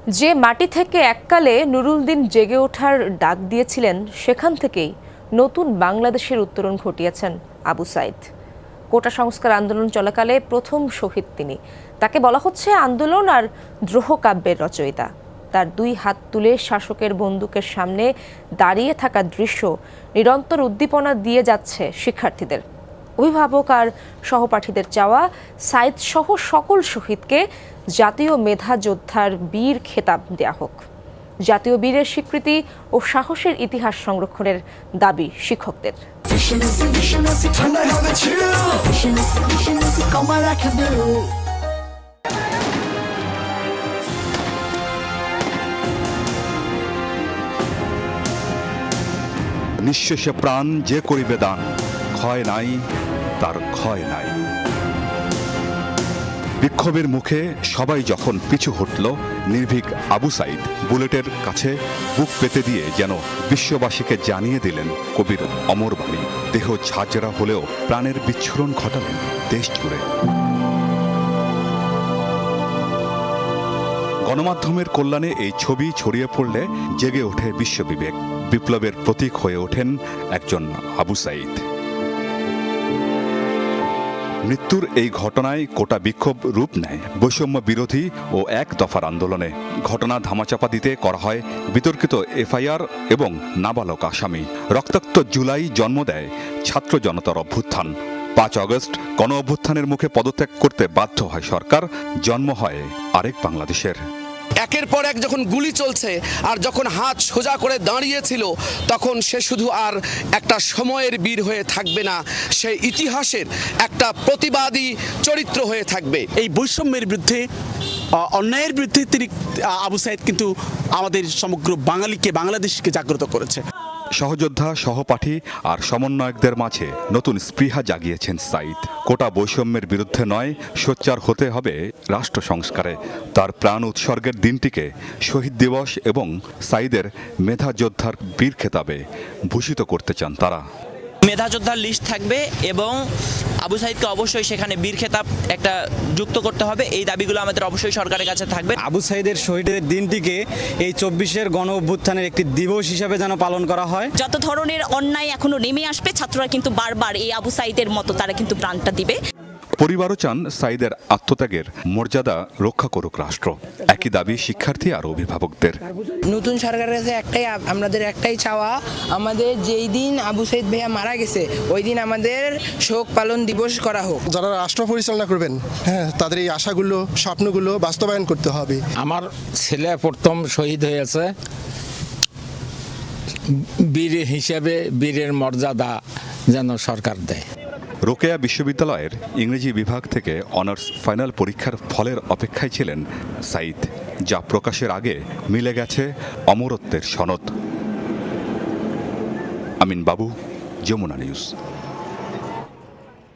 যে মাটি থেকে এককালে নুরুল দিন জেগে ওঠার ডাক দিয়েছিলেন, সেখান থেকেই নতুন বাংলাদেশের উত্তরণ ঘটিয়েছেন আবু সাইদ। কোটা সংস্কার আন্দোলন চলাকালে প্রথম শহীদ তিনি। তাকে বলা হচ্ছে আন্দোলন আর দ্রোহ কাব্যের রচয়িতা। তার দুই হাত তুলে শাসকের বন্দুকের সামনে দাঁড়িয়ে থাকা দৃশ্য নিরন্তর উদ্দীপনা দিয়ে যাচ্ছে শিক্ষার্থীদের। অভিভাবক আর সহপাঠীদের চাওয়া সাইদ সহ সকল শহীদকে জাতীয় মেধা যোদ্ধার বীর খেতাব দেয়া হোক। জাতীয় বীরের স্বীকৃতি ও সাহসের ইতিহাস সংরক্ষণের দাবি শিক্ষকদের। নিঃশেষে প্রাণ যে করিবে দান, ক্ষয় নাই তার ক্ষয় নাই। বিক্ষোভের মুখে সবাই যখন পিছু হটল, নির্ভীক আবু সাইদ বুলেটের কাছে বুক পেতে দিয়ে যেন বিশ্ববাসীকে জানিয়ে দিলেন কবির অমর বাণী। দেহ ঝাঁঝরা হলেও প্রাণের বিচ্ছুরণ ঘটালেন দেশ জুড়ে। গণমাধ্যমের কল্যাণে এই ছবি ছড়িয়ে পড়লে জেগে ওঠে বিশ্ববিবেক। বিপ্লবের প্রতীক হয়ে ওঠেন একজন আবু সাইদ। মৃত্যুর এই ঘটনায় কোটা বিক্ষোভ রূপ নেয় বৈষম্য বিরোধী ও এক দফার আন্দোলনে। ঘটনা ধামাচাপা দিতে করা হয় বিতর্কিত এফআইআর এবং নাবালক আসামি। রক্তাক্ত জুলাই জন্ম দেয় ছাত্র জনতার অভ্যুত্থান। 5 আগস্ট গণ অভ্যুত্থানের মুখে পদত্যাগ করতে বাধ্য হয় সরকার। জন্ম হয় আরেক বাংলাদেশের। একের পর এক যখন গুলি চলছে আর যখন হাত সোজা করে দাঁড়িয়েছিল, তখন সে শুধু আর একটা সময়ের বীর হয়ে থাকবে না, সে ইতিহাসের একটা প্রতিবাদী চরিত্র হয়ে থাকবে। এই বৈষম্যের বিরুদ্ধে, অন্যায়ের বিরুদ্ধে তিনি আবু সাইদ কিন্তু আমাদের সমগ্র বাংলাদেশকে জাগ্রত করেছে। সহযোদ্ধা, সহপাঠী আর সমন্বয়কদের মাঝে নতুন স্পৃহা জাগিয়েছেন সাইদ। কোটা বৈষম্যের বিরুদ্ধে নয়, সোচ্চার হতে হবে রাষ্ট্র সংস্কারে। তার প্রাণ উৎসর্গের দিনটিকে শহীদ দিবস এবং সাইদের মেধা যোদ্ধার বীর খেতাবে ভূষিত করতে চান তারা। মেধা যোদ্ধার লিস্ট থাকবে এবং আবু সাইদকে অবশ্যই সেখানে বীর খেতাব একটা যুক্ত করতে হবে। এই দাবিগুলো আমাদের অবশ্যই সরকারের কাছে থাকবে। আবু সাইদের শহীদের দিনটিকে এই 24-এর গণ অভ্যুত্থানের একটি দিবস হিসাবে যেন পালন করা হয়। যত ধরনের অন্যায় এখনো নেমে আসবে, ছাত্ররা কিন্তু বারবার এই আবু সাইদের মতো তারা কিন্তু প্রাণটা দিবে। পরিবারও চান সাইদের আত্মত্যাগের মর্যাদা রক্ষা করুক রাষ্ট্র। একই দাবি শিক্ষার্থী আর অভিভাবকদের। নতুন সরকারের কাছে আমাদের একটাই চাওয়া, আমাদের যেই দিন আবু সাইদ ভাইয়া মারা গেছে ওই দিন আমাদের শোক পালন দিবস করা হোক। যারা রাষ্ট্র পরিচালনা করবেন, তাদের এই আশাগুলো, স্বপ্নগুলো বাস্তবায়ন করতে হবে। আমার ছেলে প্রথম শহীদ হয়েছে, বীর হিসেবে বীরের মর্যাদা যেন সরকার দেয়। রোকেয়া বিশ্ববিদ্যালয়ের ইংরেজি বিভাগ থেকে অনার্স ফাইনাল পরীক্ষার ফলের অপেক্ষায় ছিলেন সাইদ, যা প্রকাশের আগে মিলে গেছে অমরত্বের সনদ। আমিন বাবু, যমুনা নিউজ।